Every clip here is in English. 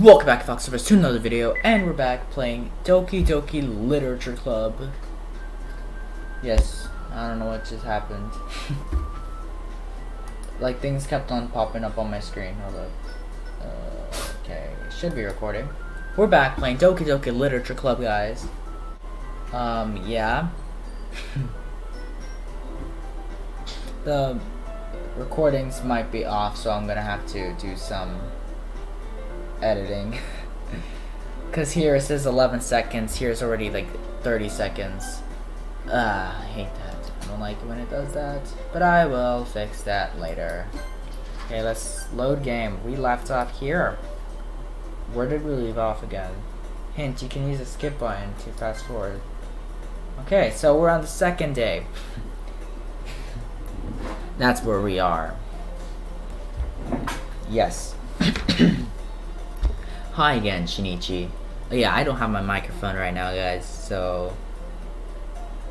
Welcome back, Fox Service, to another video, and we're back playing Doki Literature Club. Yes, I don't know what just happened. Like, things kept on popping up on my screen. Hold up. Okay, it should be recording. We're back playing Doki Literature Club, guys. Yeah. The recordings might be off, so I'm gonna have to do some editing. Cause here it says 11 seconds, here's already like 30 seconds. I hate that. I don't like it when it does that, but I will fix that later. Okay, let's load game. We left off here. Where did we leave off again? Hint, you can use the skip button to fast forward. Okay, so we're on the second day. That's where we are. Yes. Hi again, Shinichi. Yeah, I don't have my microphone right now, guys, so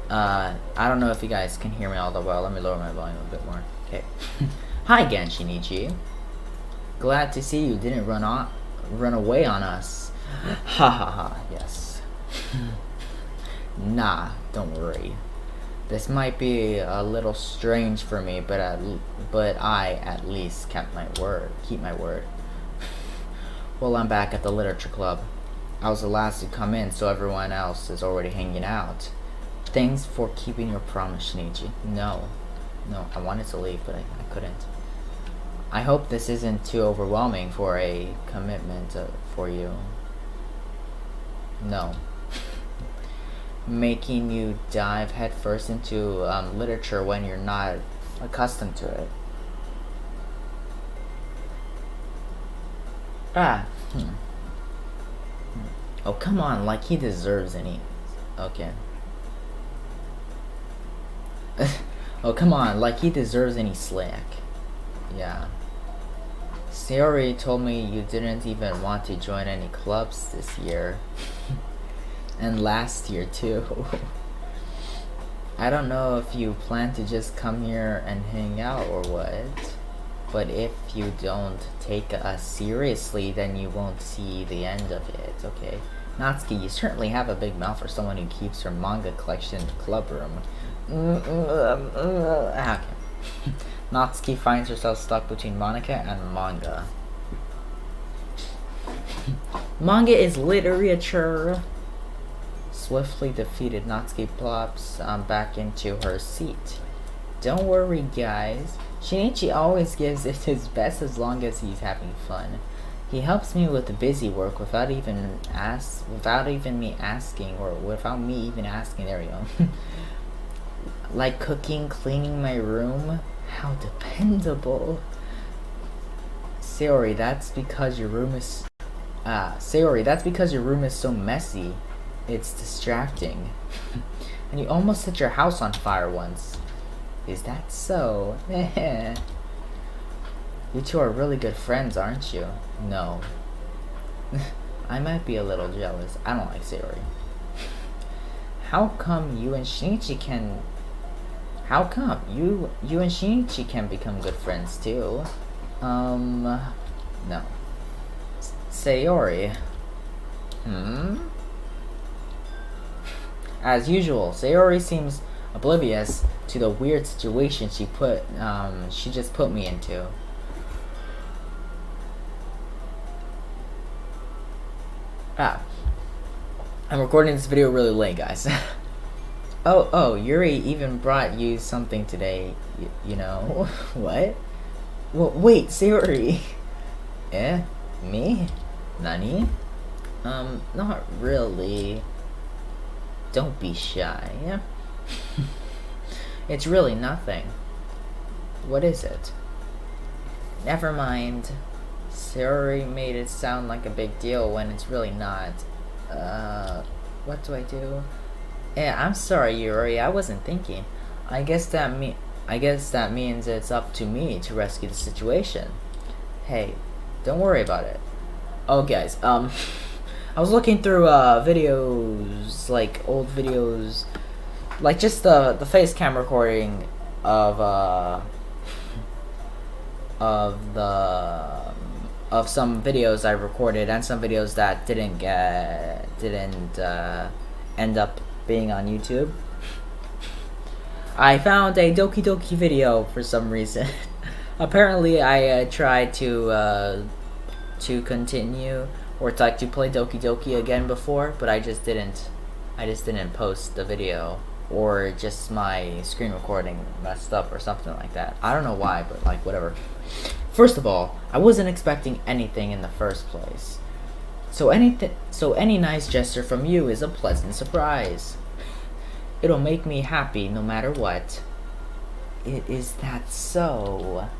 I don't know if you guys can hear me all that well. Let me lower my volume a bit more. Okay. Hi again, Shinichi. Glad to see you didn't run away on us. Ha ha ha. Yes. Nah, don't worry. This might be a little strange for me, but I at least kept my word. Keep my word. Well, I'm back at the literature club. I was the last to come in, so everyone else is already hanging out. Thanks for keeping your promise, Shinichi. No, I wanted to leave, but I couldn't. I hope this isn't too overwhelming for a commitment for you. No. Making you dive headfirst into literature when you're not accustomed to it. Oh, come on, like he deserves any. Okay. Oh, come on, like he deserves any slack. Yeah. Sayori told me you didn't even want to join any clubs this year. And last year, too. I don't know if you plan to just come here and hang out or what. But if you don't take us seriously, then you won't see the end of it, okay? Natsuki, you certainly have a big mouth for someone who keeps her manga collection in the club room. Okay. Natsuki finds herself stuck between Monica and manga. Manga is literature. Swiftly defeated, Natsuki plops back into her seat. Don't worry, guys. Shinichi always gives it his best as long as he's having fun. He helps me with the busy work without me asking. There we go. Like cooking, cleaning my room. How dependable. Sayori, that's because your room is so messy. It's distracting. And you almost set your house on fire once. Is that so? You two are really good friends, aren't you? No. I might be a little jealous. I don't like Sayori. How come you and Shinichi can become good friends too? No. Sayori. As usual, Sayori seems oblivious to the weird situation she just put me into. I'm recording this video really late, guys. Oh, Yuri even brought you something today, you know. What? Well, wait, Sayori. Me? Nani? Not really. Don't be shy. It's really nothing. What is it? Never mind. Sayori made it sound like a big deal when it's really not. What do I do? Yeah, I'm sorry, Yuri. I wasn't thinking. I guess that means it's up to me to rescue the situation. Hey, don't worry about it. Oh, guys. I was looking through videos, like old videos, like just the face cam recording of the of some videos I recorded and some videos that didn't end up being on YouTube. I found a Doki Doki video for some reason. Apparently, I tried to continue or to play Doki Doki again before, but I just didn't post the video, or just my screen recording messed up or something like that. I don't know why, but like whatever. First of all, I wasn't expecting anything in the first place. So any nice gesture from you is a pleasant surprise. It'll make me happy no matter what. Is that so?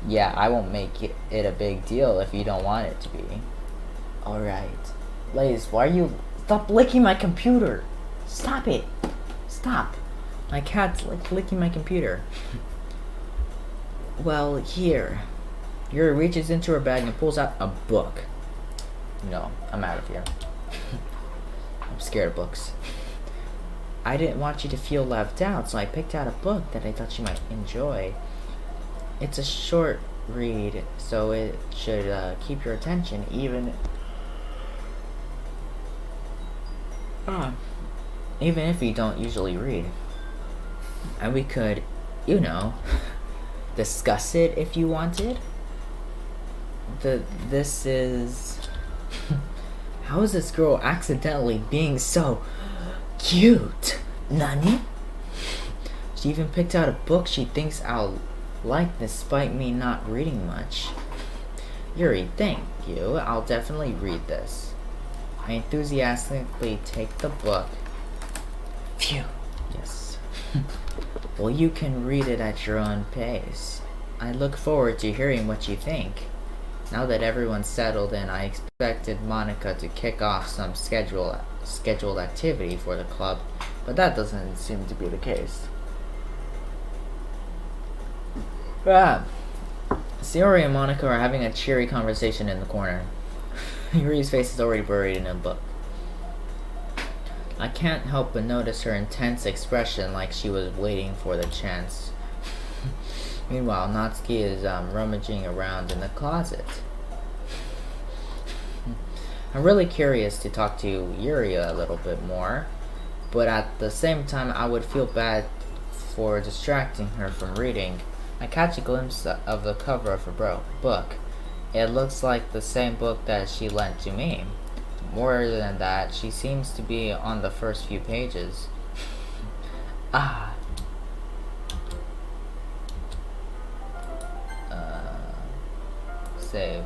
Yeah, I won't make it a big deal if you don't want it to be. Alright. Blaze, why are you... Stop licking my computer! Stop it! Stop! My cat's licking my computer. Well, here. Yuri reaches into her bag and pulls out a book. No, I'm out of here. I'm scared of books. I didn't want you to feel left out, so I picked out a book that I thought you might enjoy. It's a short read, so it should keep your attention even if you don't usually read. And we could, discuss it if you wanted. This is... How is this girl accidentally being so cute? Nani? She even picked out a book she thinks I'll like despite me not reading much. Yuri, thank you. I'll definitely read this. I enthusiastically take the book. Phew. Yes. Well, you can read it at your own pace. I look forward to hearing what you think. Now that everyone's settled in, I expected Monica to kick off some scheduled activity for the club, but that doesn't seem to be the case. Yuri and Monica are having a cheery conversation in the corner. Yuri's face is already buried in a book. I can't help but notice her intense expression, like she was waiting for the chance. Meanwhile, Natsuki is rummaging around in the closet. I'm really curious to talk to Yuri a little bit more, but at the same time I would feel bad for distracting her from reading. I catch a glimpse of the cover of her book. It looks like the same book that she lent to me. More than that, she seems to be on the first few pages. Save.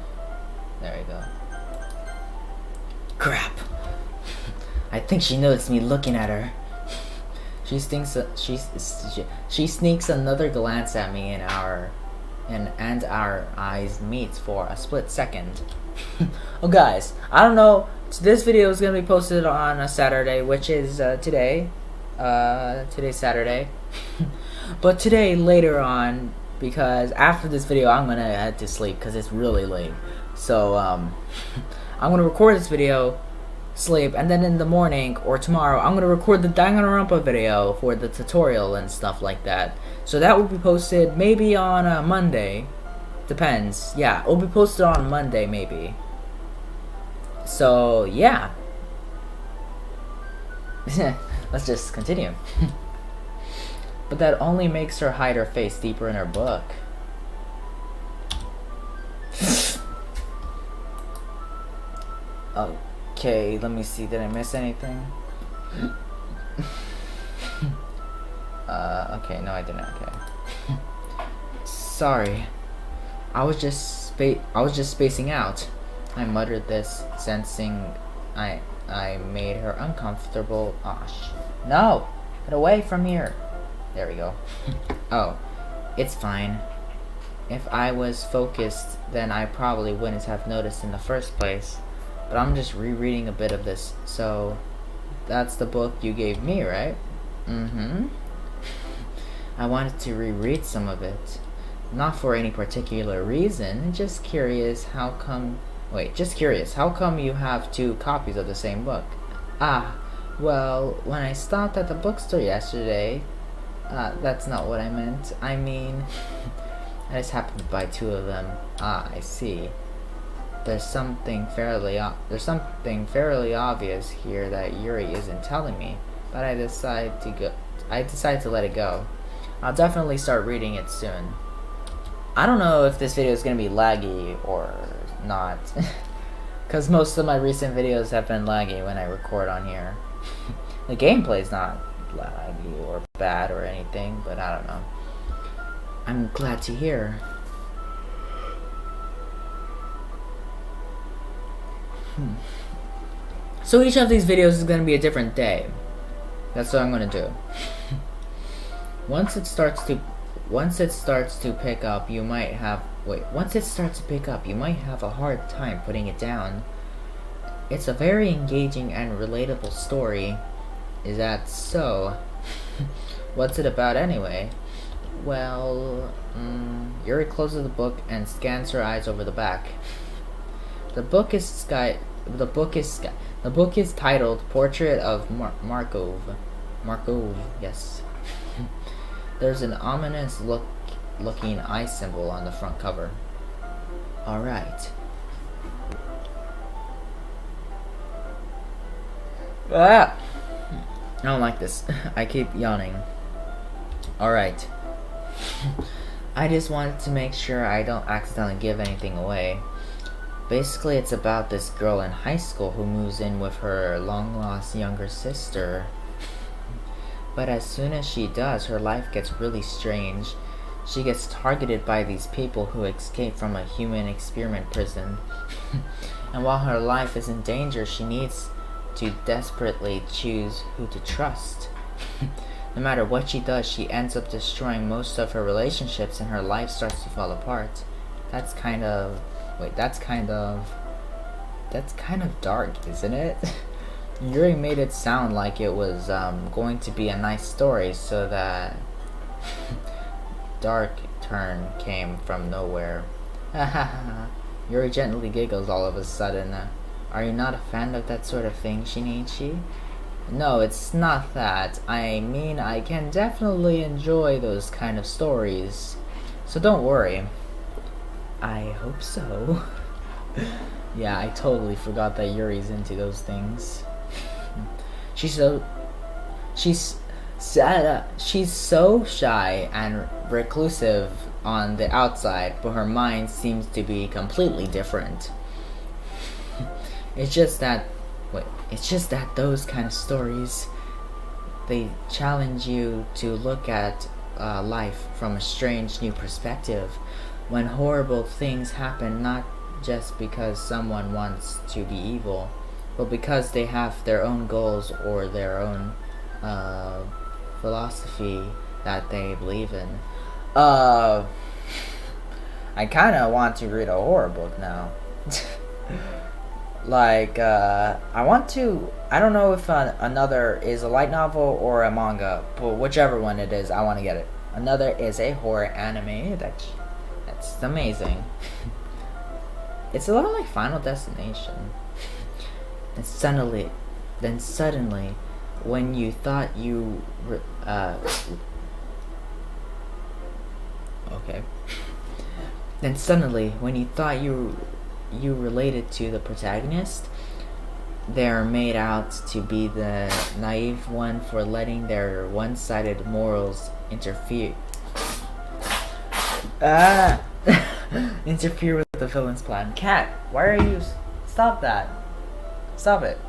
There we go. Crap! I think she noticed me looking at her. She sneaks another glance at me and our eyes meet for a split second. Oh guys, I don't know. This video is gonna be posted on a Saturday, which is today. Today's Saturday. But today, later on, because after this video, I'm gonna head to sleep because it's really late. So I'm gonna record this video, sleep, and then in the morning or tomorrow, I'm gonna record the Danganronpa video for the tutorial and stuff like that. So that will be posted maybe on a Monday. Depends. Yeah, it will be posted on Monday maybe. So yeah. Let's just continue. But that only makes her hide her face deeper in her book. Okay, let me see. Did I miss anything? Okay, no I didn't. Okay. Sorry. I was just spacing out. I muttered this, sensing I made her uncomfortable. No! Get away from here. There we go. Oh, it's fine. If I was focused, then I probably wouldn't have noticed in the first place. But I'm just rereading a bit of this. So, that's the book you gave me, right? Mm-hmm. I wanted to reread some of it. Not for any particular reason, just curious how come you have 2 copies of the same book? Well, when I stopped at the bookstore yesterday, that's not what I meant. I mean, I just happened to buy 2 of them. I see. there's something fairly obvious here that Yuri isn't telling me, but I decide to let it go. I'll definitely start reading it soon. I don't know if this video is gonna be laggy or not, because most of my recent videos have been laggy when I record on here. The gameplay's not laggy or bad or anything, but I don't know. I'm glad to hear. So each of these videos is gonna be a different day. That's what I'm gonna do. Once it starts to pick up, you might have a hard time putting it down. It's a very engaging and relatable story. Is that so? What's it about anyway? Well, Yuri closes the book and scans her eyes over the back. The book is titled Portrait of Markov. Markov, yes. There's an ominous looking eye symbol on the front cover. Alright. Ah! I don't like this. I keep yawning. Alright. I just wanted to make sure I don't accidentally give anything away. Basically, it's about this girl in high school who moves in with her long-lost younger sister. But as soon as she does, her life gets really strange. She gets targeted by these people who escaped from a human experiment prison. And while her life is in danger, she needs to desperately choose who to trust. No matter what she does, she ends up destroying most of her relationships and her life starts to fall apart. That's kind of dark, isn't it? Yuri made it sound like it was going to be a nice story, so that dark turn came from nowhere. Yuri gently giggles all of a sudden. Are you not a fan of that sort of thing, Shinichi? No, it's not that. I mean, I can definitely enjoy those kind of stories. So don't worry. I hope so. Yeah, I totally forgot that Yuri's into those things. She's so shy and reclusive on the outside, but her mind seems to be completely different. It's just that those kind of stories, they challenge you to look at life from a strange new perspective. When horrible things happen, not just because someone wants to be evil, but because they have their own goals or their own philosophy that they believe in. I kinda want to read a horror book now. I don't know if another is a light novel or a manga, but whichever one it is, I want to get it. Another is a horror anime. That's amazing. It's a lot like Final Destination. Then suddenly, when you thought you Then suddenly, when you thought you related to the protagonist, they're made out to be the naive one for letting their one-sided morals interfere with the villain's plan. Cat, why are you... Stop that. Stop it.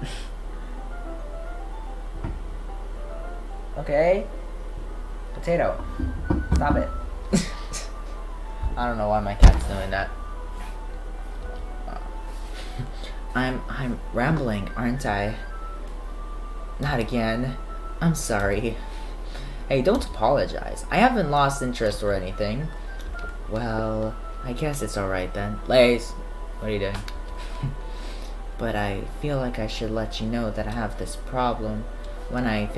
Okay? Potato. Stop it. I don't know why my cat's doing that. I'm rambling, aren't I? Not again. I'm sorry. Hey, don't apologize. I haven't lost interest or anything. Well, I guess it's alright then. Lace, what are you doing? But I feel like I should let you know that I have this problem. When I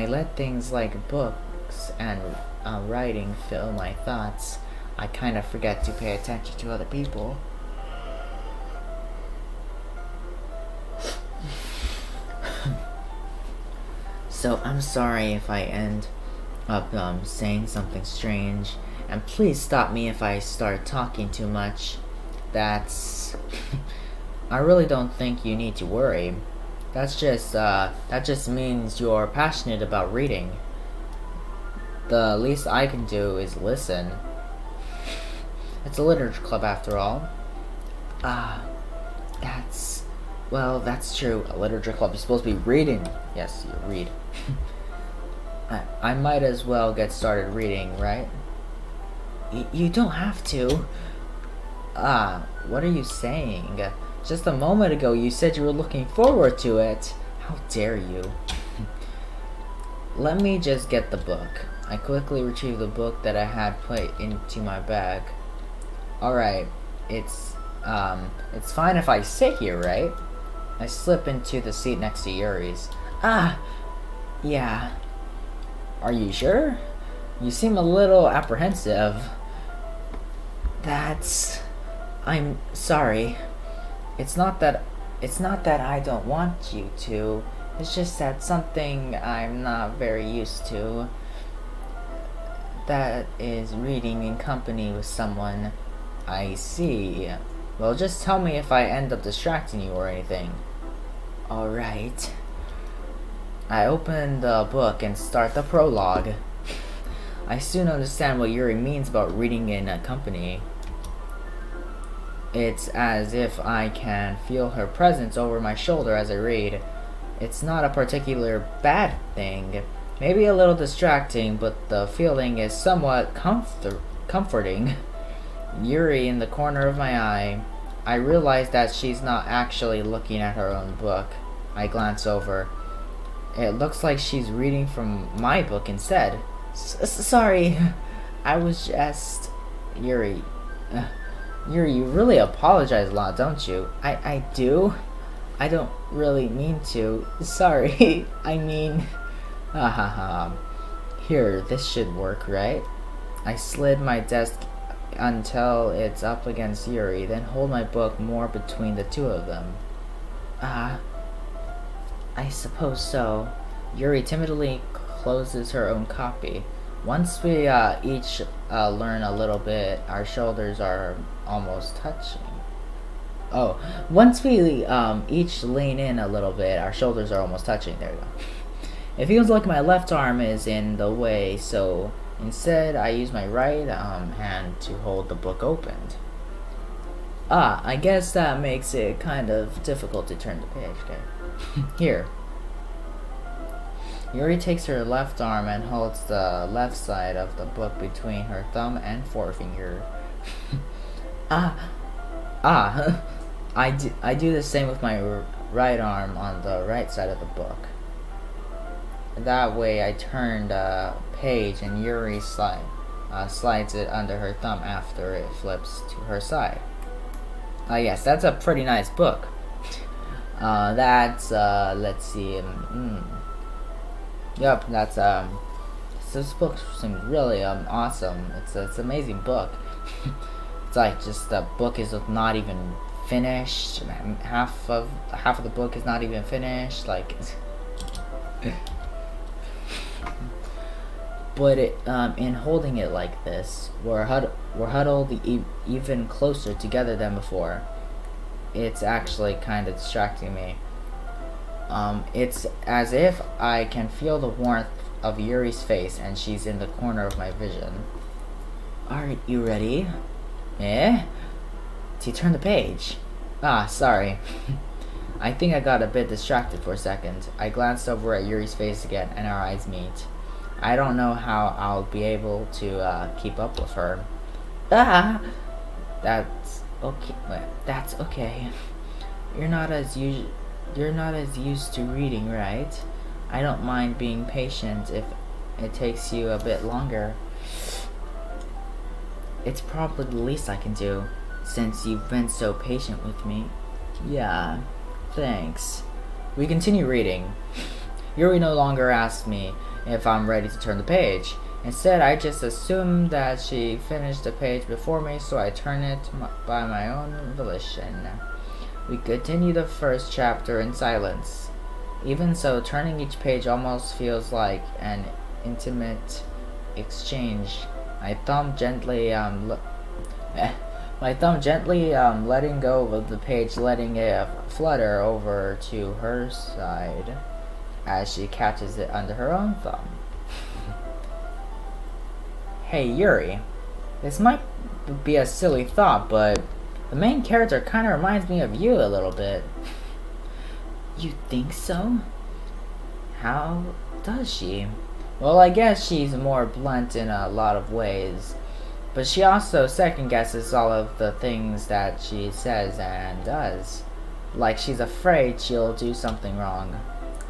let things like books and writing fill my thoughts, I kind of forget to pay attention to other people. So I'm sorry if I end up saying something strange, and please stop me if I start talking too much. That's... I really don't think you need to worry. That just means you're passionate about reading. The least I can do is listen. It's a literature club after all. That's true. A literature club is supposed to be reading. Yes, you read. I might as well get started reading, right? You don't have to. What are you saying? Just a moment ago you said you were looking forward to it. How dare you? Let me just get the book. I quickly retrieved the book that I had put into my bag. Alright, it's fine if I sit here, right? I slip into the seat next to Yuri's. Yeah. Are you sure? You seem a little apprehensive. I'm sorry. It's not that I don't want you to. It's just that something I'm not very used to. That is reading in company with someone. I see. Well, just tell me if I end up distracting you or anything. Alright. I open the book and start the prologue. I soon understand what Yuri means about reading in a company. It's as if I can feel her presence over my shoulder as I read. It's not a particular bad thing. Maybe a little distracting, but the feeling is somewhat comforting. Yuri in the corner of my eye. I realize that she's not actually looking at her own book. I glance over. It looks like she's reading from my book instead. Sorry. I was just... Yuri, you really apologize a lot, don't you? I do? I don't really mean to. Sorry. I mean... Here, this should work, right? I slid my desk until it's up against Yuri, then hold my book more between the two of them. I suppose so. Yuri timidly closes her own copy. Once we each learn a little bit, our shoulders are almost touching. Once we each lean in a little bit, our shoulders are almost touching. There we go. It feels like my left arm is in the way, so instead I use my right hand to hold the book opened. I guess that makes it kind of difficult to turn the page, okay? Here. Yuri takes her left arm and holds the left side of the book between her thumb and forefinger. I do the same with my right arm on the right side of the book. That way I turn the page and Yuri slides it under her thumb after it flips to her side. Yes, that's a pretty nice book. Let's see. Yep, this book seems really awesome. It's an amazing book. It's like just the book is not even finished. Half of the book is not even finished. Like, but in holding it like this, we're huddled even closer together than before. It's actually kind of distracting me. It's as if I can feel the warmth of Yuri's face and she's in the corner of my vision. Alright, you ready? To turn the page. Sorry. I think I got a bit distracted for a second. I glanced over at Yuri's face again and our eyes meet. I don't know how I'll be able to keep up with her. That's okay. That's okay. You're not as used to reading, right? I don't mind being patient if it takes you a bit longer. It's probably the least I can do, since you've been so patient with me. Yeah, thanks. We continue reading. Yuri no longer asks me if I'm ready to turn the page. Instead, I just assume that she finished the page before me, so I turn it by my own volition. We continue the first chapter in silence. Even so, turning each page almost feels like an intimate exchange. My thumb gently My thumb gently letting go of the page, letting it flutter over to her side as she catches it under her own thumb. Hey Yuri, this might be a silly thought, but the main character kind of reminds me of you a little bit. You think so? How does she? Well, I guess she's more blunt in a lot of ways, but she also second guesses all of the things that she says and does. Like she's afraid she'll do something wrong.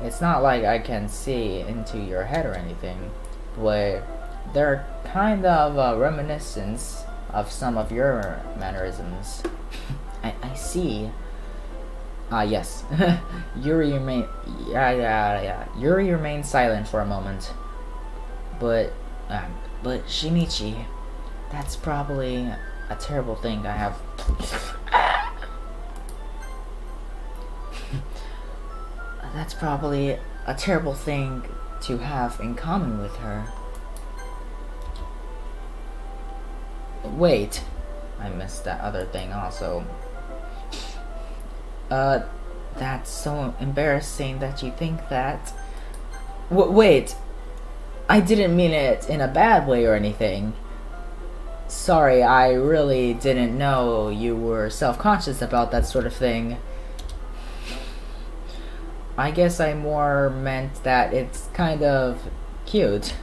It's not like I can see into your head or anything, but they're kind of a reminiscence of some of your mannerisms. I see. Yes. Yuri remained silent for a moment. But Shinichi, that's probably a terrible thing I have. That's probably a terrible thing to have in common with her. Wait, I missed that other thing also. That's so embarrassing that you think that. Wait, I didn't mean it in a bad way or anything. Sorry, I really didn't know you were self-conscious about that sort of thing. I guess I more meant that it's kind of cute.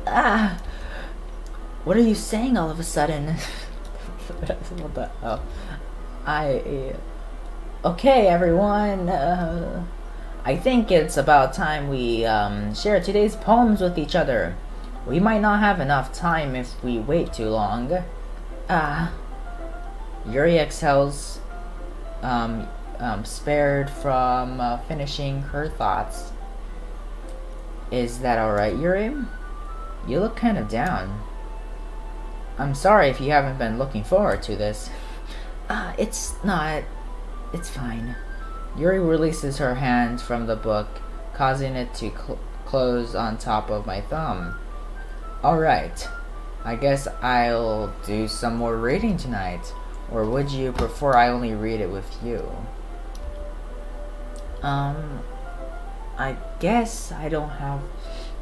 What are you saying all of a sudden? What the hell? Okay, everyone. I think it's about time we share today's poems with each other. We might not have enough time if we wait too long. Yuri exhales, spared from finishing her thoughts. Is that alright, Yuri? You look kind of down. I'm sorry if you haven't been looking forward to this. It's not. It's fine. Yuri releases her hand from the book, causing it to close on top of my thumb. Alright. I guess I'll do some more reading tonight. Or would you prefer I only read it with you? I guess I don't have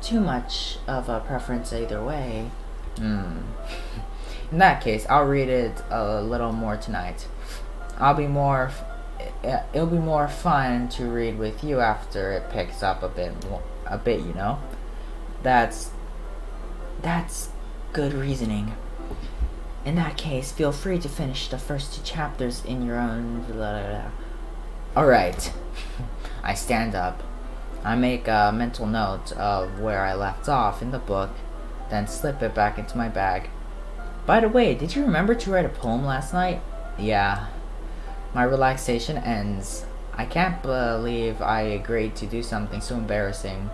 too much of a preference either way. In that case, I'll read it a little more tonight. It'll be more fun to read with you after it picks up a bit, you know? That's good reasoning. In that case, feel free to finish the first 2 chapters in your own... Alright. I stand up. I make a mental note of where I left off in the book, then slip it back into my bag. By the way, did you remember to write a poem last night? Yeah. My relaxation ends. I can't believe I agreed to do something so embarrassing.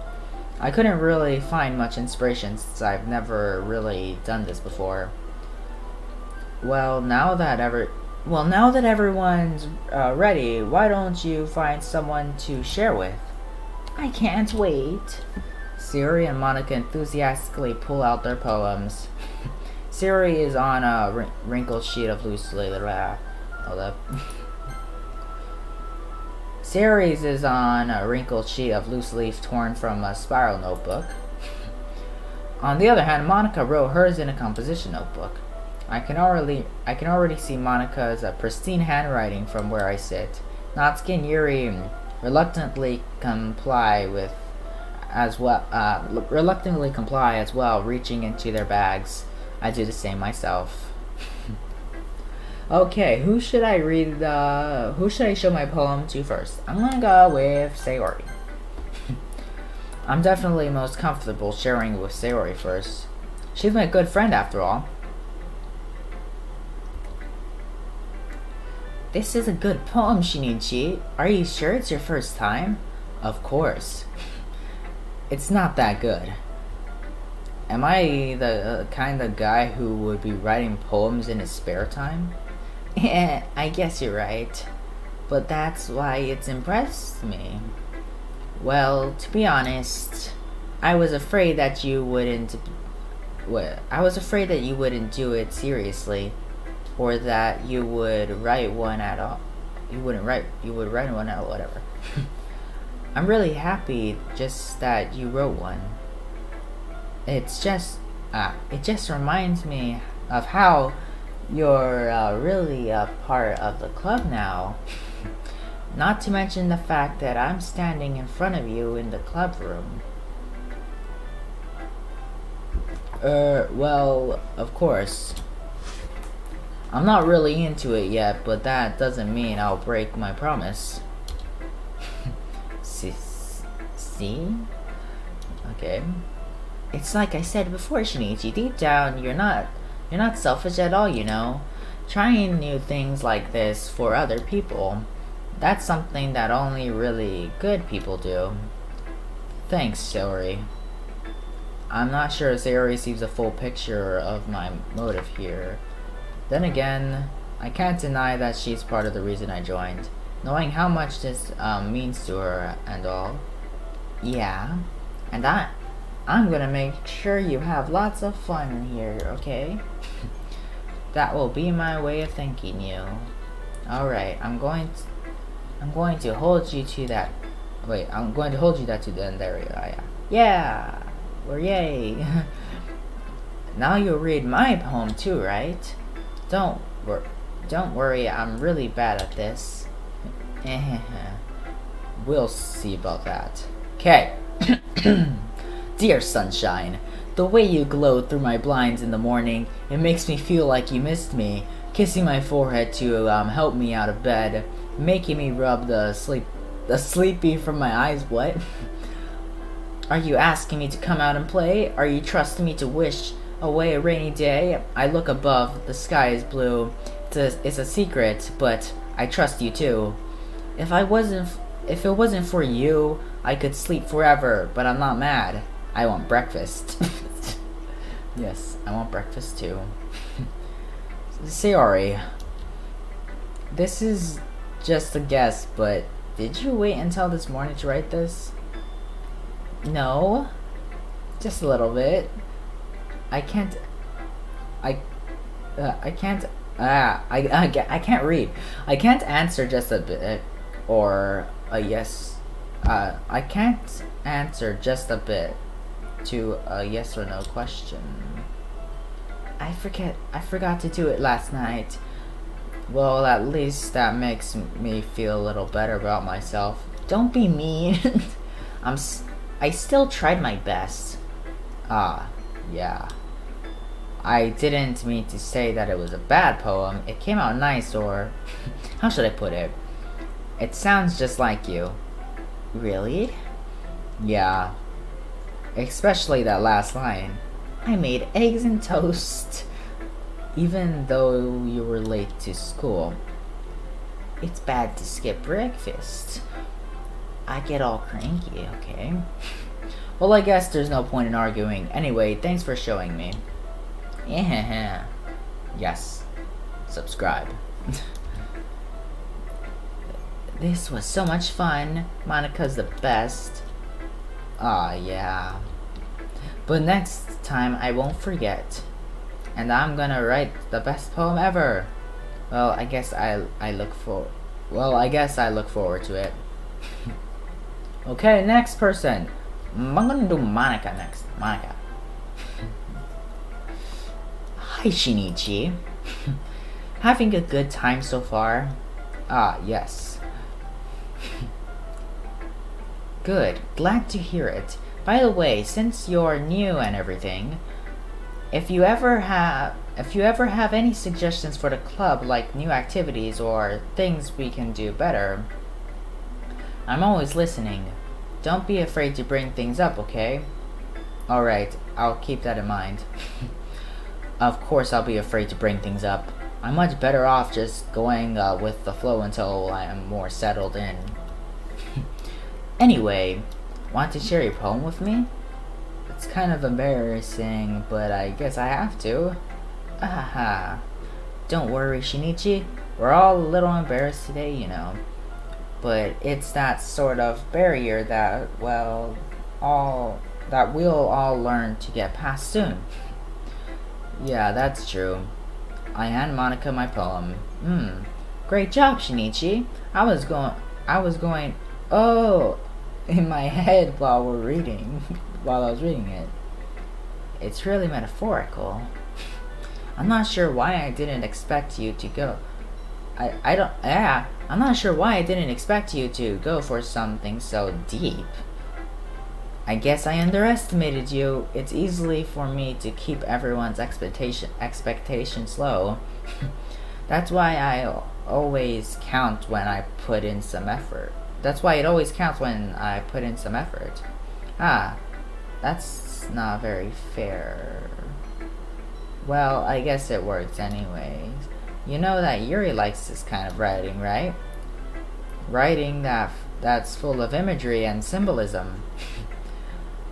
I couldn't really find much inspiration since I've never really done this before. Well, now that everyone's ready, why don't you find someone to share with? I can't wait. Yuri and Monica enthusiastically pull out their poems. Yuri is on a wrinkled sheet of loosely... Ceres is on a wrinkled sheet of loose leaf torn from a spiral notebook. On the other hand, Monica wrote hers in a composition notebook. I can already see Monica's pristine handwriting from where I sit. Natsuki and Yuri reluctantly comply as well, reaching into their bags. I do the same myself. Okay, who should I show my poem to first? I'm gonna go with Sayori. I'm definitely most comfortable sharing with Sayori first. She's my good friend after all. This is a good poem, Shinichi. Are you sure it's your first time? Of course. It's not that good. Am I the kind of guy who would be writing poems in his spare time? I guess you're right. But that's why it's impressed me. Well, to be honest, I was afraid that you wouldn't do it seriously. or that you would write one at all. You would write one out, whatever. I'm really happy just that you wrote one. It just reminds me of how you're really a part of the club now. Not to mention the fact that I'm standing in front of you in the club room. Well, of course. I'm not really into it yet, but that doesn't mean I'll break my promise. See? Okay. It's like I said before, Shinichi. Deep down, you're not selfish at all, you know. Trying new things like this for other people, that's something that only really good people do. Thanks, Sayori. I'm not sure Sayori sees a full picture of my motive here. Then again, I can't deny that she's part of the reason I joined, knowing how much this means to her and all. Yeah, and I'm gonna make sure you have lots of fun here, okay? That will be my way of thanking you. Alright, I'm going to hold you to that. Wait, I'm going to hold you that to the end area. Yeah! Or yay! Now you'll read my poem too, right? Don't worry, I'm really bad at this. We'll see about that. Okay. Dear sunshine, the way you glowed through my blinds in the morning, it makes me feel like you missed me. Kissing my forehead to help me out of bed, making me rub the sleepy from my eyes. What? Are you asking me to come out and play? Are you trusting me to wish away a rainy day? I look above, the sky is blue. It's a secret, but I trust you too. If it wasn't for you, I could sleep forever, but I'm not mad. I want breakfast. Yes, I want breakfast too. Sayori, this is just a guess, but did you wait until this morning to write this? No, just a little bit. I can't read. I can't answer just a bit, or a yes. I can't answer just a bit to a yes or no question. I forgot to do it last night. Well, at least that makes me feel a little better about myself. Don't be mean. I still tried my best. Yeah. I didn't mean to say that it was a bad poem. It came out nice, or how should I put it? It sounds just like you. Really? Yeah. Especially that last line. I made eggs and toast, even though you were late to school. It's bad to skip breakfast. I get all cranky, okay? Well, I guess there's no point in arguing. Anyway, thanks for showing me. Yeah. Yes. Subscribe. This was so much fun. Monica's the best. Aw, yeah. But next time I won't forget. And I'm gonna write the best poem ever. Well, I guess I look forward to it. Okay, next person. I'm gonna do Monica next. Monica. Hi, Shinichi. Having a good time so far? Ah, yes. Good. Glad to hear it. By the way, since you're new and everything, if you ever have any suggestions for the club, like new activities or things we can do better, I'm always listening. Don't be afraid to bring things up, okay? Alright, I'll keep that in mind. Of course I'll be afraid to bring things up. I'm much better off just going with the flow until I am more settled in. Anyway, want to share your poem with me? It's kind of embarrassing, but I guess I have to. Aha. Don't worry, Shinichi. We're all a little embarrassed today, you know. But it's that sort of barrier that, well, we'll all learn to get past soon. Yeah, that's true. I hand Monica my poem. Great job, Shinichi. I was going, oh, in my head while while I was reading it. It's really metaphorical. I'm not sure why I didn't expect you to go. I'm not sure why I didn't expect you to go for something so deep. I guess I underestimated you. It's easy for me to keep everyone's expectations low. That's why I always count when I put in some effort. That's why it always counts when I put in some effort. That's not very fair. Well, I guess it works anyways. You know that Yuri likes this kind of writing, right? Writing that's full of imagery and symbolism.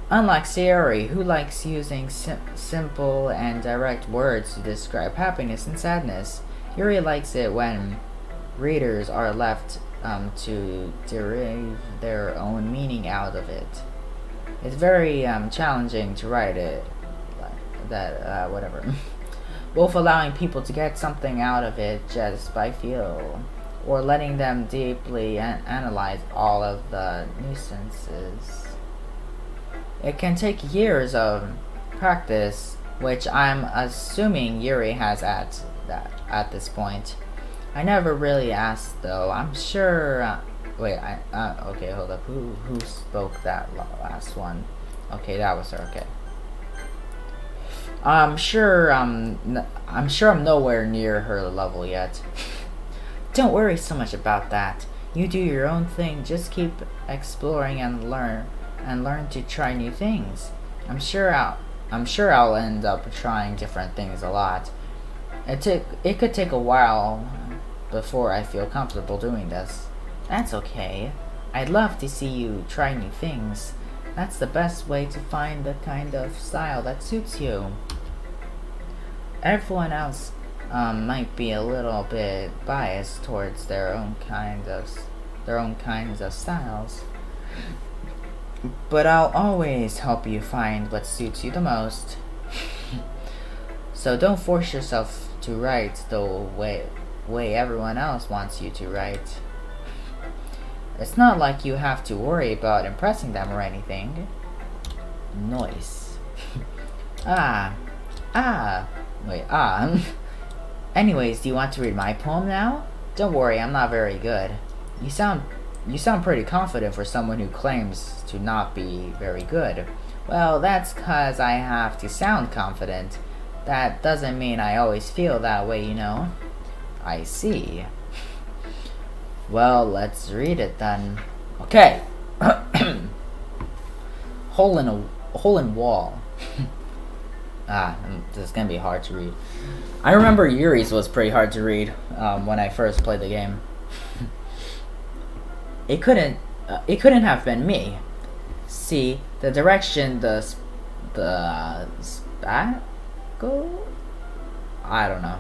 Unlike Sayori, who likes using simple and direct words to describe happiness and sadness, Yuri likes it when readers are left to derive their own meaning out of it. It's very challenging to write it, whatever. Both allowing people to get something out of it just by feel, or letting them deeply analyze all of the nuisances. It can take years of practice, which I'm assuming Yuri has at this point. I never really asked though. I'm sure. Okay, hold up. Who spoke that last one? Okay, that was her. Okay. I'm sure I'm nowhere near her level yet. Don't worry so much about that. You do your own thing. Just keep exploring and learn to try new things. I'm sure I'll end up trying different things a lot. It could take a while before I feel comfortable doing this. That's okay. I'd love to see you try new things. That's the best way to find the kind of style that suits you. Everyone else might be a little bit biased towards their own kinds of styles. But I'll always help you find what suits you the most. So don't force yourself to write the way everyone else wants you to write. It's not like you have to worry about impressing them or anything. Noise. Anyways, do you want to read my poem now? Don't worry, I'm not very good. You sound pretty confident for someone who claims to not be very good. Well, that's 'cause I have to sound confident. That doesn't mean I always feel that way, you know. I see. Well, let's read it then. Okay. Hole in wall. This is gonna be hard to read. I remember Yuri's was pretty hard to read when I first played the game. It couldn't have been me. See, the direction the spackle? I don't know.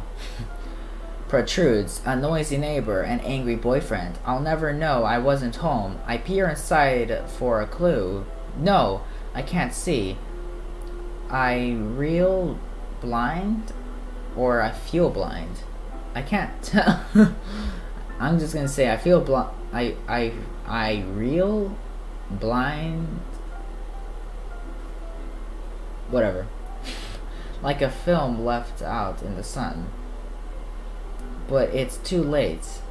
Protrudes, a noisy neighbor, an angry boyfriend. I'll never know I wasn't home. I peer inside for a clue. No, I can't see. I real blind? Or I feel blind? I can't tell. I'm just gonna say I feel blind. I real blind? Whatever. Like a film left out in the sun. But it's too late.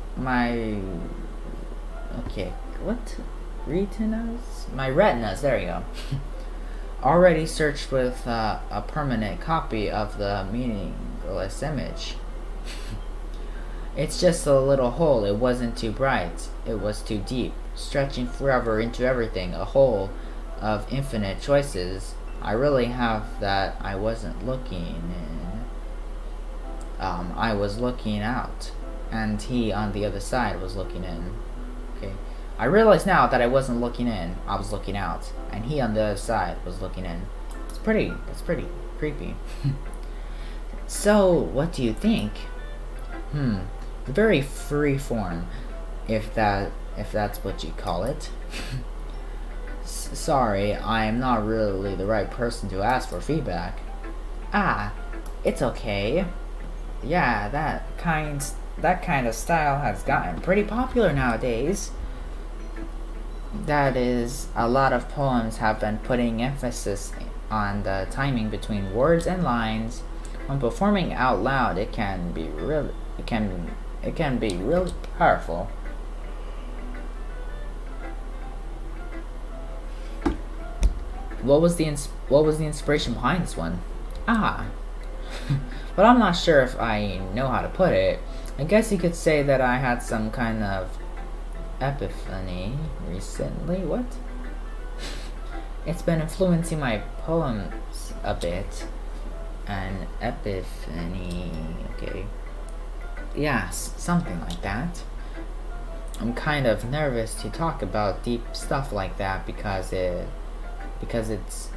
Okay, what? Retinas? My retinas, there you go. Already searched with a permanent copy of the meaningless image. It's just a little hole. It wasn't too bright. It was too deep, stretching forever into everything, a hole of infinite choices. I really have that I wasn't looking in. I was looking out, and he on the other side was looking in. Okay. I realize now that I wasn't looking in, I was looking out, and he on the other side was looking in. It's pretty creepy. So, what do you think? Very free form, if that's what you call it. Sorry, I am not really the right person to ask for feedback. It's okay. Yeah, that kind of style has gotten pretty popular nowadays. That is, a lot of poems have been putting emphasis on the timing between words and lines. When performing out loud, it can be really powerful. What was the inspiration behind this one? Ah, but I'm not sure if I know how to put it. I guess you could say that I had some kind of epiphany recently. What? It's been influencing my poems a bit. An epiphany. Okay. Yeah, something like that. I'm kind of nervous to talk about deep stuff like that because it's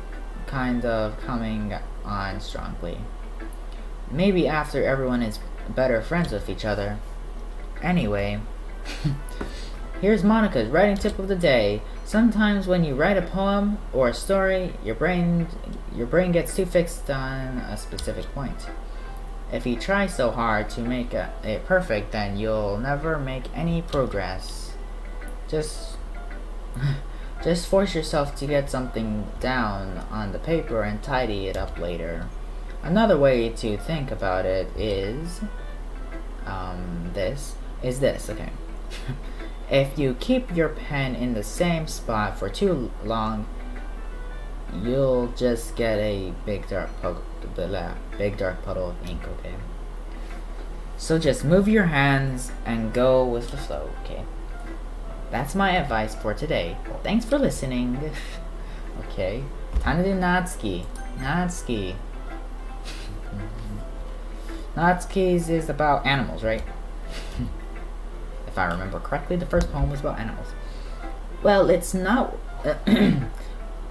kind of coming on strongly. Maybe after everyone is better friends with each other. Anyway, here's Monica's writing tip of the day. Sometimes when you write a poem or a story, your brain gets too fixed on a specific point. If you try so hard to make it perfect, then you'll never make any progress. Just force yourself to get something down on the paper and tidy it up later. Another way to think about it is this, okay. If you keep your pen in the same spot for too long, you'll just get a big dark puddle of ink, okay? So just move your hands and go with the flow, okay? That's my advice for today. Thanks for listening. Okay. Time to do Natsuki. Natsuki's is about animals, right? If I remember correctly, the first poem was about animals. Well, it's not...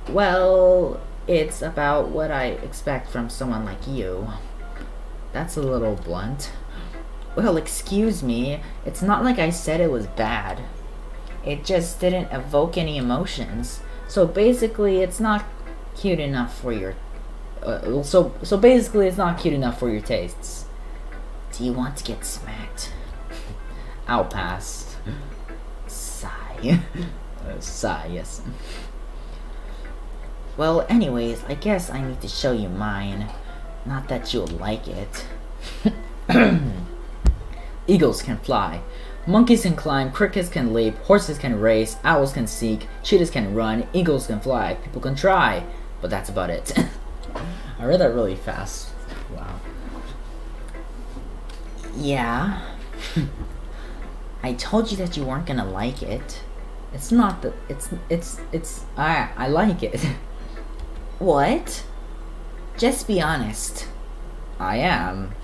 well, it's about what I expect from someone like you. That's a little blunt. Well, excuse me. It's not like I said it was bad. It just didn't evoke any emotions. So basically, it's not cute enough for your... So basically, it's not cute enough for your tastes. Do you want to get smacked? I'll pass. Sigh. Sigh, yes. Well, anyways, I guess I need to show you mine. Not that you'll like it. Eagles can fly. Monkeys can climb, crickets can leap, horses can race, owls can seek, cheetahs can run, eagles can fly, people can try. But that's about it. I read that really fast. Wow. Yeah. I told you that you weren't gonna like it. It's not the... I like it. What? Just be honest. I am.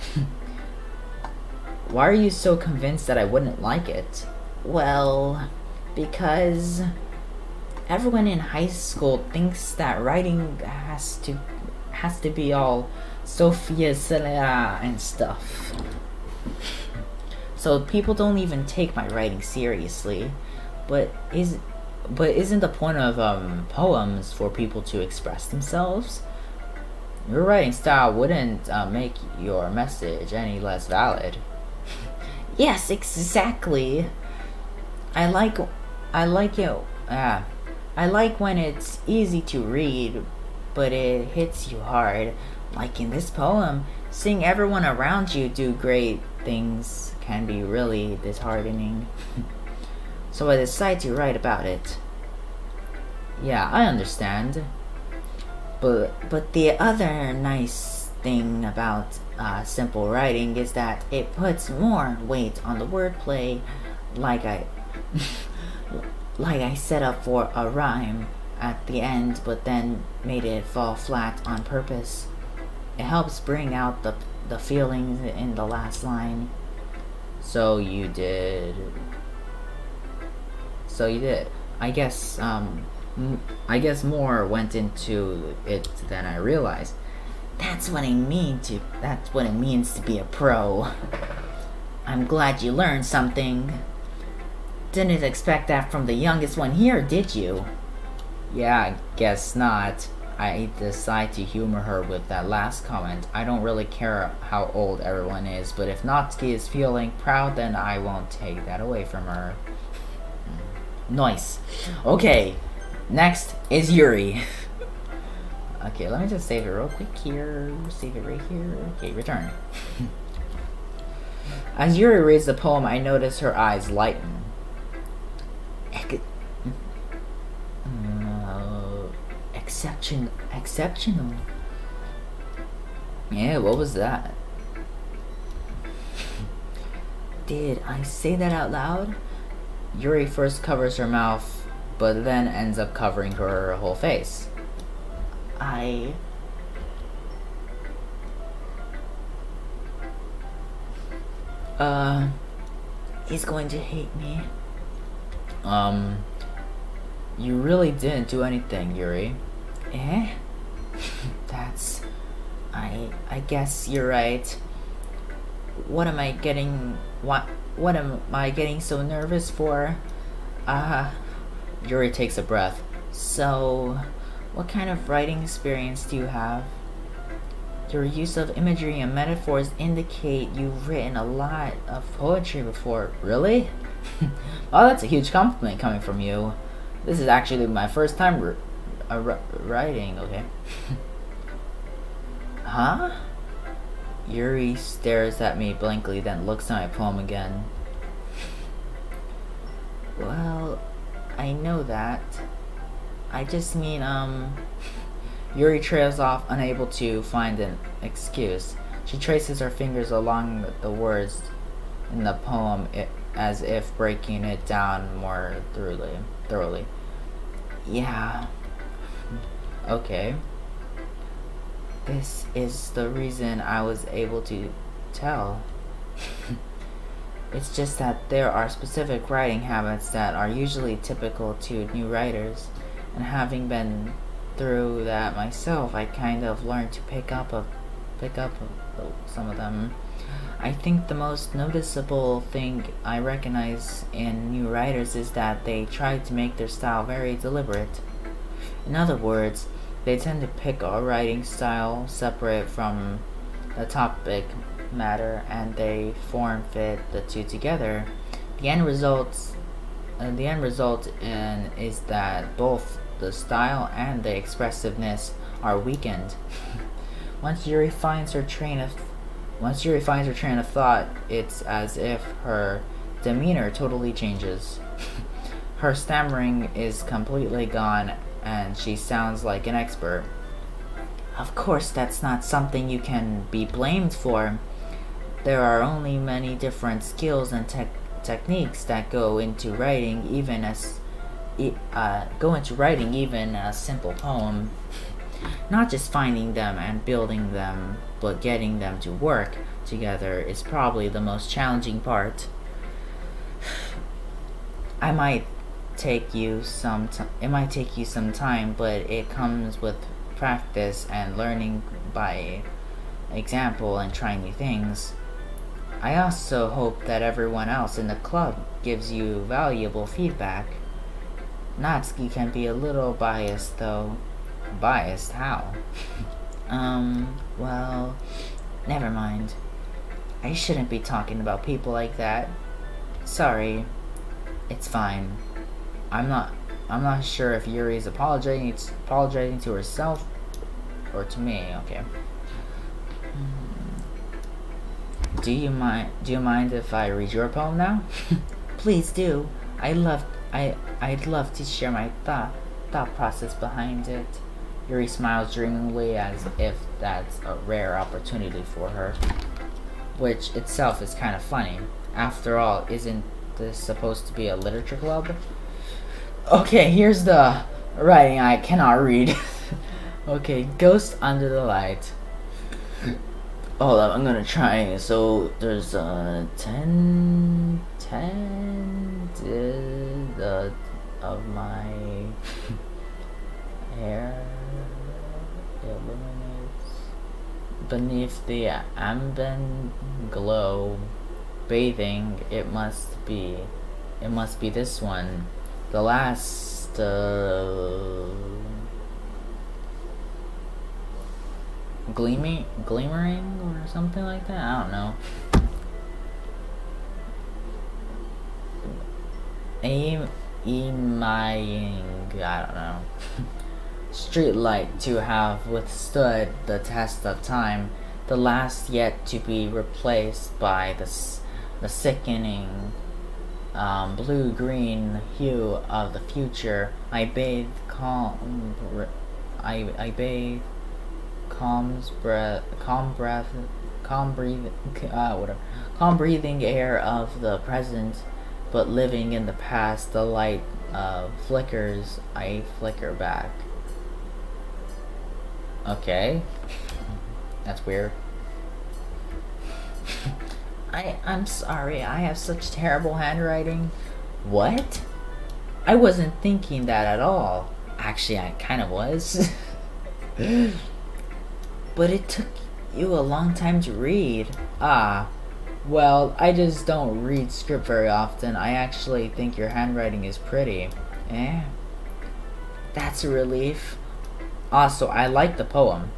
Why are you so convinced that I wouldn't like it? Well, because everyone in high school thinks that writing has to be all Sophia Celera and stuff. So people don't even take my writing seriously. But isn't the point of poems for people to express themselves? Your writing style wouldn't make your message any less valid. Yes, exactly. I like it. I like when it's easy to read, but it hits you hard. Like in this poem, seeing everyone around you do great things can be really disheartening. So I decided to write about it. Yeah, I understand. But the other nice thing about simple writing is that it puts more weight on the wordplay, like I set up for a rhyme at the end, but then made it fall flat on purpose. It helps bring out the feelings in the last line. So you did. I guess more went into it than I realized. That's what it means to be a pro. I'm glad you learned something. Didn't expect that from the youngest one here, did you? Yeah, I guess not. I decide to humor her with that last comment. I don't really care how old everyone is, but if Natsuki is feeling proud, then I won't take that away from her. Nice. Okay, next is Yuri. Okay, let me just save it real quick here. Save it right here. Okay, return. As Yuri reads the poem, I notice her eyes lighten. Exceptional. Yeah, what was that? Did I say that out loud? Yuri first covers her mouth, but then ends up covering her whole face. He's going to hate me. You really didn't do anything, Yuri. Eh? I guess you're right. What am I getting so nervous for? Yuri takes a breath. So, what kind of writing experience do you have? Your use of imagery and metaphors indicate you've written a lot of poetry before. Really? Oh, that's a huge compliment coming from you. This is actually my first time writing, okay? Huh? Yuri stares at me blankly, then looks at my poem again. Well, I know that. I just mean, Yuri trails off, unable to find an excuse. She traces her fingers along the words in the poem as if breaking it down more thoroughly. Yeah. Okay. This is the reason I was able to tell. It's just that there are specific writing habits that are usually typical to new writers, and having been through that myself, I kind of learned to pick up some of them. I think the most noticeable thing I recognize in new writers is that they try to make their style very deliberate. In other words, they tend to pick a writing style separate from the topic matter, and they form fit the two together. The end result is that both the style and the expressiveness are weakened. Once Yuri finds her train of thought, it's as if her demeanor totally changes. Her stammering is completely gone, and she sounds like an expert. Of course, that's not something you can be blamed for. There are only many different skills and techniques that go into writing, even a simple poem. Not just finding them and building them, but getting them to work together is probably the most challenging part. It might take you some time, but it comes with practice and learning by example and trying new things. I also hope that everyone else in the club gives you valuable feedback. Natsuki can be a little biased, though. Biased? How? Well, never mind. I shouldn't be talking about people like that. Sorry. It's fine. I'm not sure if Yuri's apologizing to herself or to me. Okay. Do you mind if I read your poem now? Please do. I'd love to share my thought process behind it. Yuri smiles dreamingly, as if that's a rare opportunity for her, which itself is kind of funny. After all, isn't this supposed to be a literature club? Okay, here's the writing I cannot read. Okay, Ghost Under the Light. Hold up, I'm gonna try. So there's 10 of my hair illuminates beneath the ambient glow, bathing. It must be this one. The last glimmering or something like that. I don't know. I don't know. Streetlight to have withstood the test of time, the last yet to be replaced by the sickening blue-green hue of the future. I bathe calm breathing air of the present, but living in the past. The light flickers, I flicker back. Okay. That's weird. I'm sorry, I have such terrible handwriting. What? I wasn't thinking that at all. Actually, I kind of was. But it took you a long time to read. Ah. Well, I just don't read script very often. I actually think your handwriting is pretty. Eh? That's a relief. Also, I like the poem.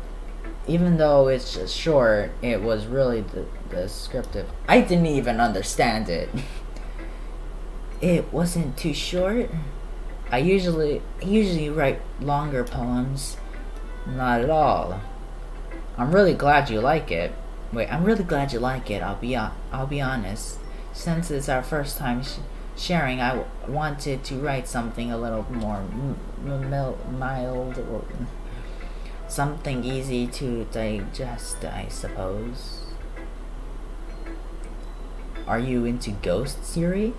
Even though it's just short, it was really descriptive. I didn't even understand it. It wasn't too short? I usually write longer poems. Not at all. I'm really glad you like it. I'm really glad you like it. I'll be honest. Since it's our first time sharing, I wanted to write something a little more mild, or something easy to digest, I suppose. Are you into ghosts, Yuri?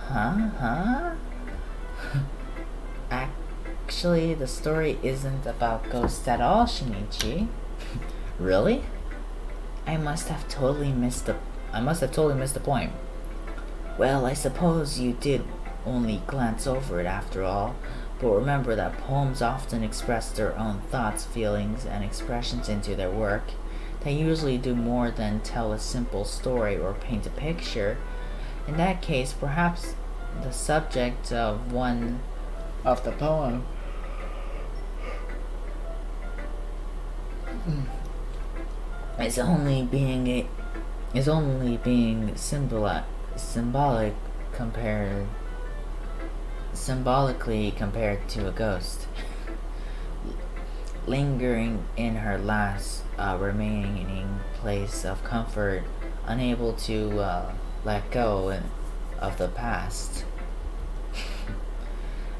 Huh? Actually, the story isn't about ghosts at all, Shinichi. Really? I must have totally missed the point. Well, I suppose you did only glance over it after all, but remember that poems often express their own thoughts, feelings, and expressions into their work. They usually do more than tell a simple story or paint a picture. In that case, perhaps the subject of one of the poem is only being symbolically compared to a ghost lingering in her last remaining place of comfort, unable to let go of the past,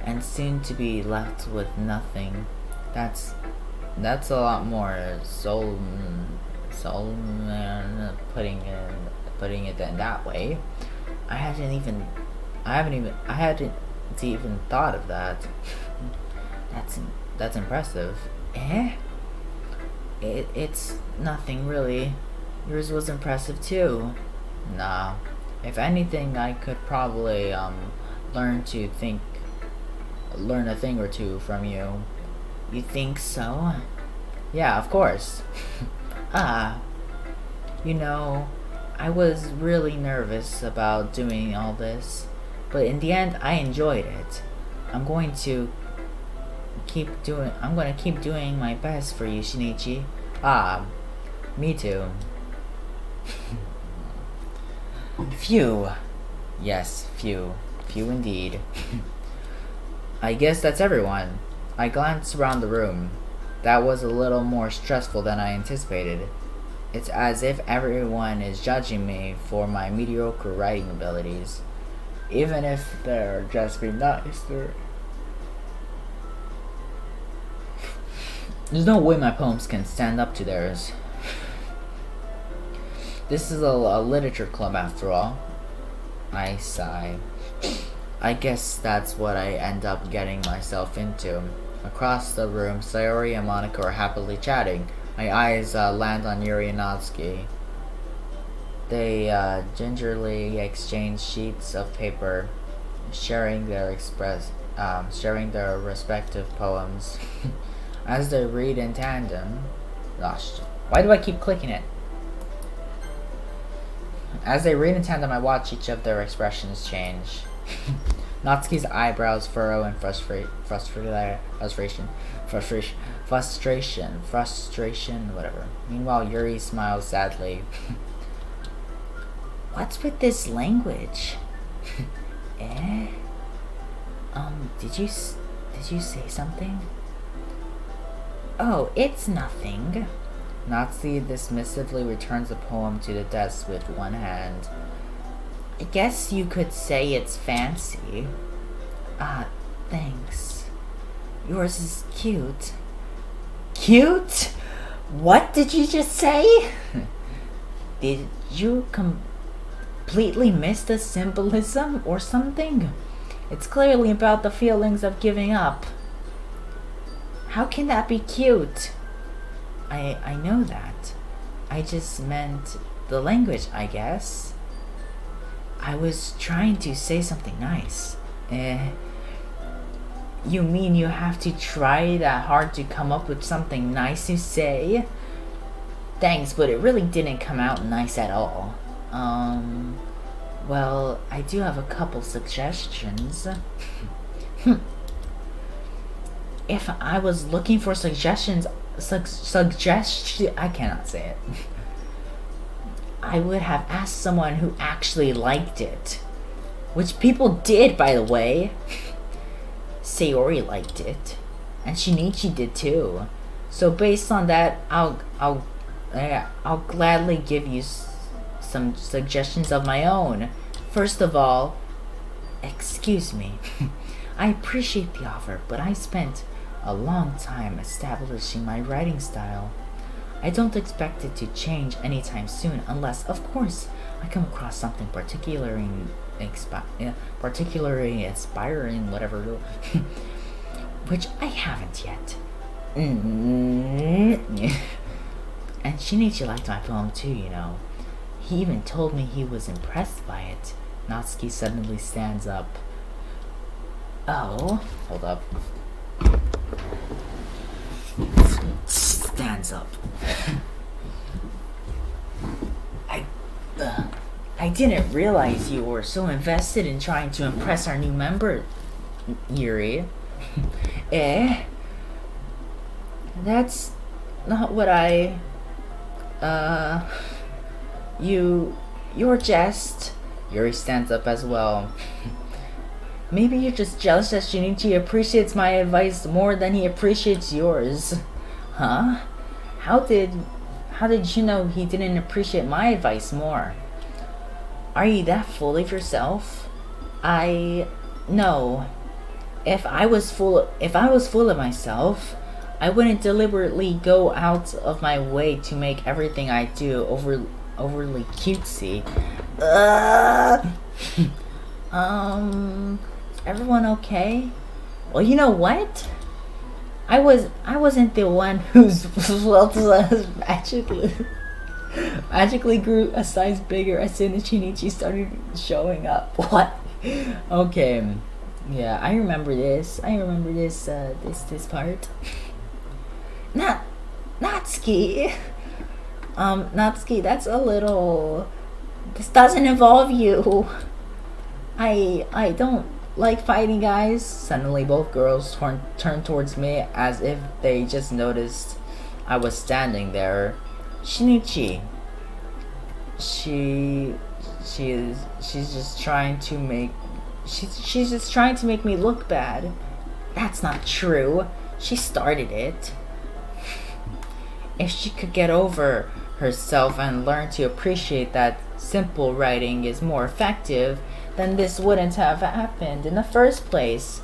and soon to be left with nothing. That's a lot more soul putting it in that way. I hadn't even thought of that. That's impressive. It's nothing really. Yours was impressive too. Nah. If anything, I could probably learn a thing or two from you. You think so? Yeah, of course. I was really nervous about doing all this, but in the end, I enjoyed it. I'm going to keep doing my best for you, Shinichi. Me too. Phew. Yes, phew. Phew indeed. I guess that's everyone. I glanced around the room. That was a little more stressful than I anticipated. It's as if everyone is judging me for my mediocre writing abilities. Even if they're just being nice. There's no way my poems can stand up to theirs. This is a literature club after all. I sigh. I guess that's what I end up getting myself into. Across the room, Sayori and Monica are happily chatting. My eyes land on Yuri and Natsuki. They gingerly exchange sheets of paper, sharing their respective poems. As they read in tandem... Gosh, why do I keep clicking it? As they read in tandem, I watch each of their expressions change. Natsuki's eyebrows furrow in frustration, whatever. Meanwhile, Yuri smiles sadly. What's with this language? Eh? Did you say something? Oh, it's nothing. Natsuki dismissively returns the poem to the desk with one hand. I guess you could say it's fancy. Ah, thanks. Yours is cute. Cute? What did you just say? Did you completely miss the symbolism or something? It's clearly about the feelings of giving up. How can that be cute? I know that. I just meant the language, I guess. I was trying to say something nice. You mean you have to try that hard to come up with something nice to say? Thanks, but it really didn't come out nice at all. Well, I do have a couple suggestions. If I was looking for suggestions, I cannot say it. I would have asked someone who actually liked it. Which people did, by the way. Sayori liked it. And Shinichi did too. So based on that, I'll gladly give you some suggestions of my own. First of all, excuse me. I appreciate the offer, but I spent a long time establishing my writing style. I don't expect it to change anytime soon unless, of course, I come across something particularly inspiring, whatever, which I haven't yet. And Shinichi liked my poem too, you know. He even told me he was impressed by it. Natsuki suddenly stands up. Oh, hold up. Stands up. I didn't realize you were so invested in trying to impress our new member, Yuri. That's not what I... You're just... Yuri stands up as well. Maybe you're just jealous that Shinichi appreciates my advice more than he appreciates yours. Huh? How did you know he didn't appreciate my advice more? Are you that full of yourself? No. If I was full of myself, I wouldn't deliberately go out of my way to make everything I do overly cutesy. Everyone okay? Well, you know what? I wasn't the one whose magically grew a size bigger as soon as Shinichi started showing up. What? Okay. Yeah, I remember this. This part. Natsuki. Natsuki, that's a little... This doesn't involve you. I don't like fighting guys. Suddenly both girls turned towards me as if they just noticed I was standing there. Shinichi. She's just trying to make me look bad. That's not true. She started it. If she could get over herself and learn to appreciate that simple writing is more effective, then this wouldn't have happened in the first place.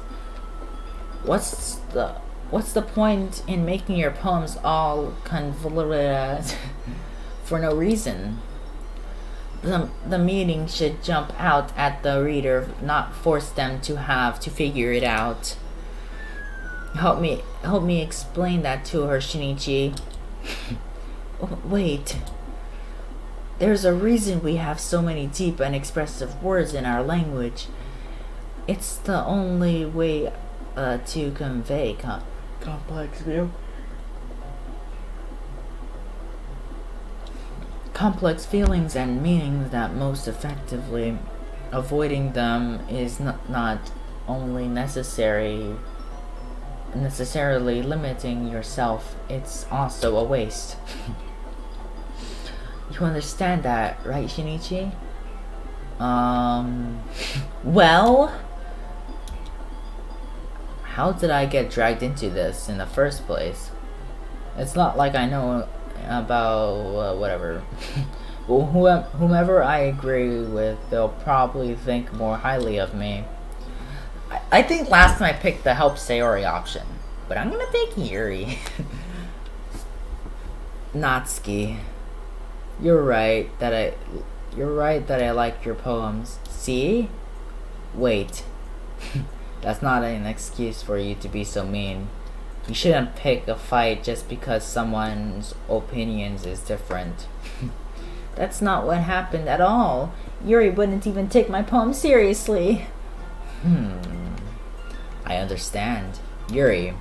What's the point in making your poems all convoluted for no reason? The meaning should jump out at the reader, not force them to have to figure it out. Help me explain that to her, Shinichi. Wait. There's a reason we have so many deep and expressive words in our language. It's the only way to convey complex feelings and meanings that most effectively. avoiding them is not only necessarily limiting yourself, it's also a waste. You understand that, right, Shinichi? Well, how did I get dragged into this in the first place? It's not like I know about whatever. Well, whomever I agree with, they'll probably think more highly of me. I think last time I picked the help Sayori option, but I'm gonna pick Yuri. Natsuki, you're right that I like your poems. See? Wait. That's not an excuse for you to be so mean. You shouldn't pick a fight just because someone's opinions is different. That's not what happened at all. Yuri wouldn't even take my poem seriously. I understand. Yuri.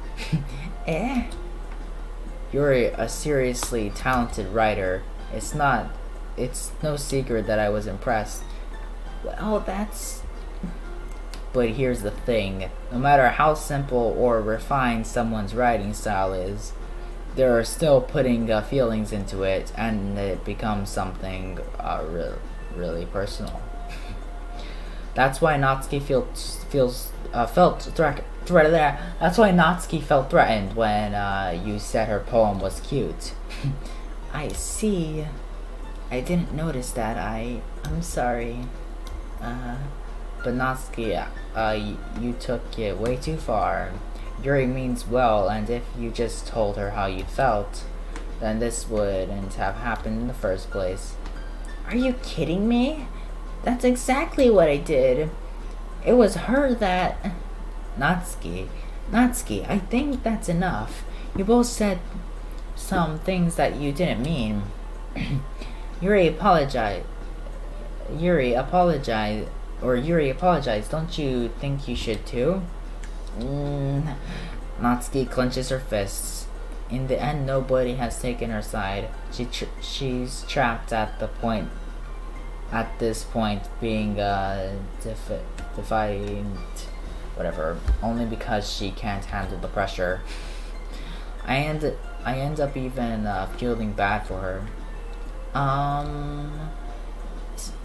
Yuri, a seriously talented writer. It's no secret that I was impressed. Well, But here's the thing. No matter how simple or refined someone's writing style is, they're still putting feelings into it, and it becomes something really personal. That's why Natsuki That's why Natsuki felt threatened when you said her poem was cute. I see. I didn't notice that. I'm sorry. But Natsuki, you took it way too far. Yuri means well, and if you just told her how you felt, then this wouldn't have happened in the first place. Are you kidding me? That's exactly what I did. It was her that... Natsuki, I think that's enough. You both said some things that you didn't mean. Yuri apologized. Don't you think you should too? Natsuki clenches her fists. In the end, nobody has taken her side. She's trapped at this point, being defiant, whatever, only because she can't handle the pressure. I end up even feeling bad for her.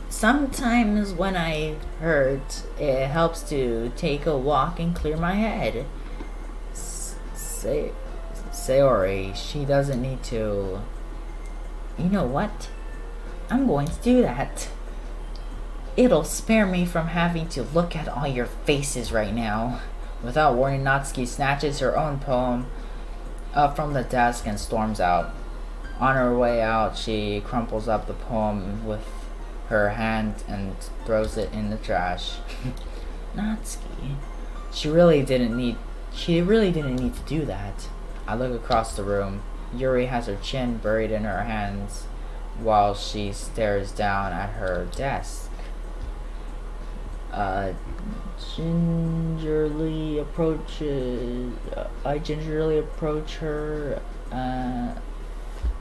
Sometimes when I hurt, it helps to take a walk and clear my head. Sayori, she doesn't need to... You know what? I'm going to do that. It'll spare me from having to look at all your faces right now. Without warning, Natsuki snatches her own poem up from the desk and storms out. On her way out, she crumples up the poem with her hand and throws it in the trash. Natsuki. She really didn't need to do that. I look across the room. Yuri has her chin buried in her hands while she stares down at her desk. I gingerly approach her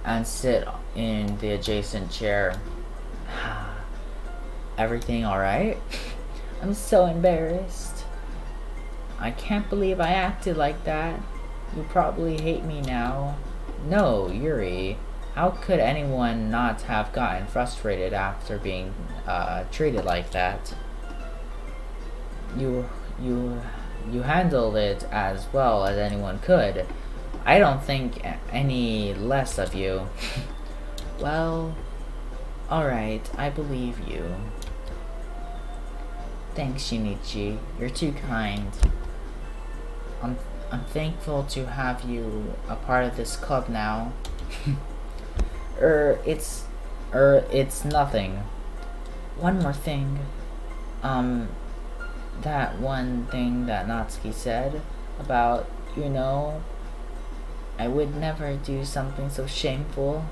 and sit in the adjacent chair. Everything alright? I'm so embarrassed. I can't believe I acted like that. You probably hate me now. No, Yuri. How could anyone not have gotten frustrated after being treated like that? You handled it as well as anyone could. I don't think any less of you. Well, alright, I believe you. Thanks, Shinichi. You're too kind. I'm thankful to have you a part of this club now. It's nothing. One more thing. That one thing that Natsuki said about, I would never do something so shameful.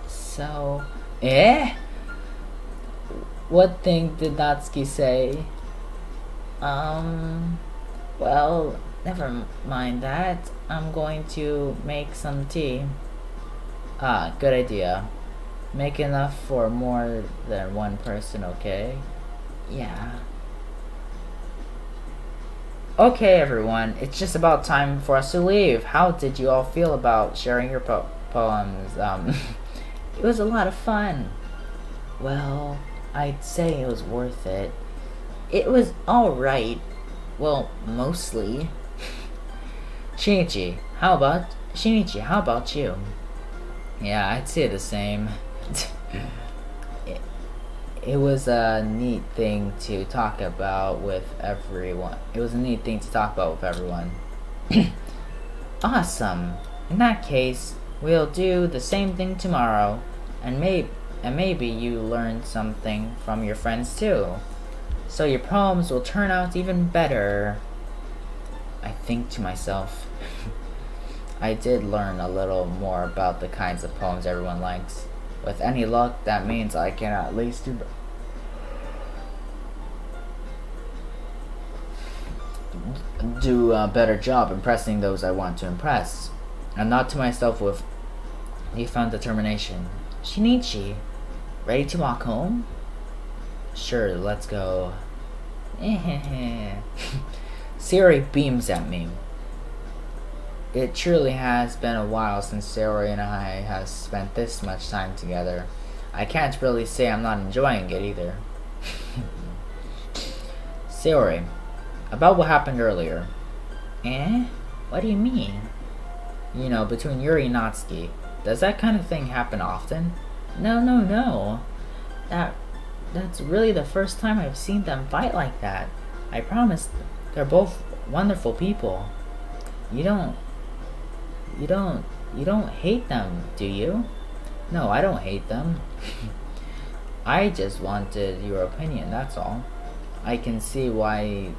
So, what thing did Natsuki say? Well, never mind that. I'm going to make some tea. Good idea. Make enough for more than one person, okay? Yeah. Okay, everyone, it's just about time for us to leave. How did you all feel about sharing your poems? It was a lot of fun. Well, I'd say it was worth it. It was alright. Well, mostly. Shinichi, how about you? Yeah, I'd say the same. It was a neat thing to talk about with everyone. Awesome. In that case, we'll do the same thing tomorrow, and maybe you learn something from your friends too. So your poems will turn out even better. I think to myself. I did learn a little more about the kinds of poems everyone likes. With any luck, that means I can at least do a better job impressing those I want to impress. I nod to myself with newfound determination. Shinichi, ready to walk home? Sure, let's go. Sayori beams at me. It truly has been a while since Sayori and I have spent this much time together. I can't really say I'm not enjoying it either. Sayori, about what happened earlier. Eh? What do you mean? You know, between Yuri and Natsuki. Does that kind of thing happen often? No. That's really the first time I've seen them fight like that. I promise they're both wonderful people. You don't hate them, do you? No, I don't hate them. I just wanted your opinion, that's all. I can see why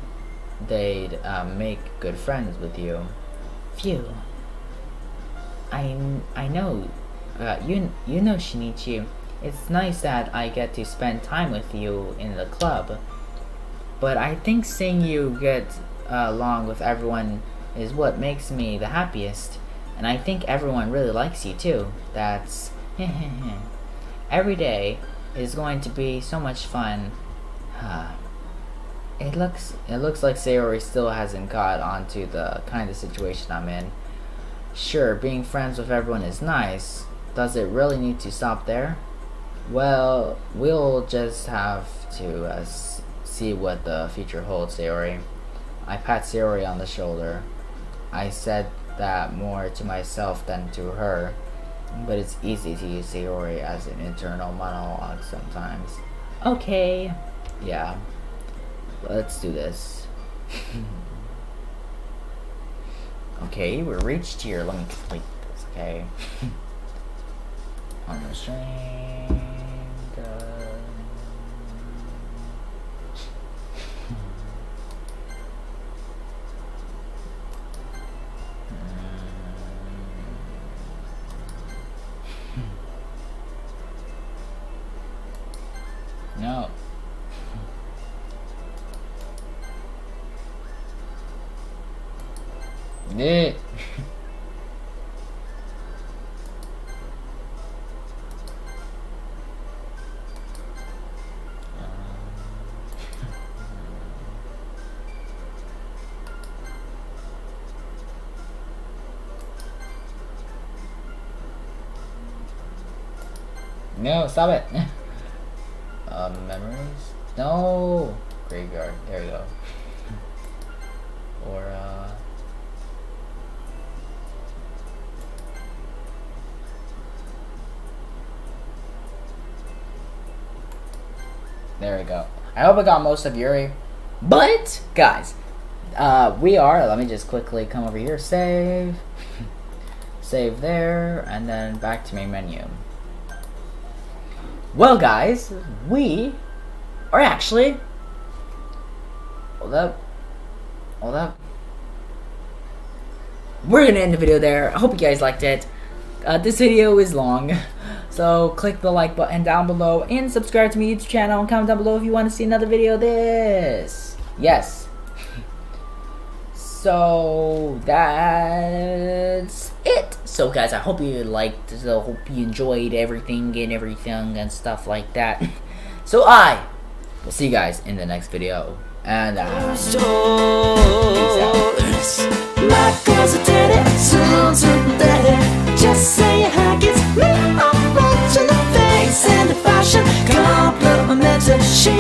they'd make good friends with you. Phew. I know. You know, Shinichi. It's nice that I get to spend time with you in the club. But I think seeing you get along with everyone is what makes me the happiest. And I think everyone really likes you too. That's every day is going to be so much fun. It looks like Sayori still hasn't got onto the kind of situation I'm in. Sure, being friends with everyone is nice. Does it really need to stop there? Well, we'll just have to see what the future holds, Sayori. I pat Sayori on the shoulder. I said that more to myself than to her, but it's easy to use Sayori as an internal monologue sometimes. Okay. Yeah. Let's do this. Okay, we're reached here. Let me complete this, okay? Unrestrained. No. Yeah. No, stop it. Memories? No! Graveyard. There we go. Or, there we go. I hope I got most of Yuri. But, guys, let me just quickly come over here, save. Save there, and then back to main menu. Well, guys, we are actually... Hold up. We're gonna end the video there. I hope you guys liked it. This video is long, so click the like button down below and subscribe to my YouTube channel and comment down below if you want to see another video of this. Yes. So that's it. So guys, I hope you liked, hope you enjoyed everything and stuff like that. So I We'll see you guys in the next video. And peace out. My girls are dirty, soon to dirty. Just say huggins, me I'm watching the face and the fashion. Complimented she.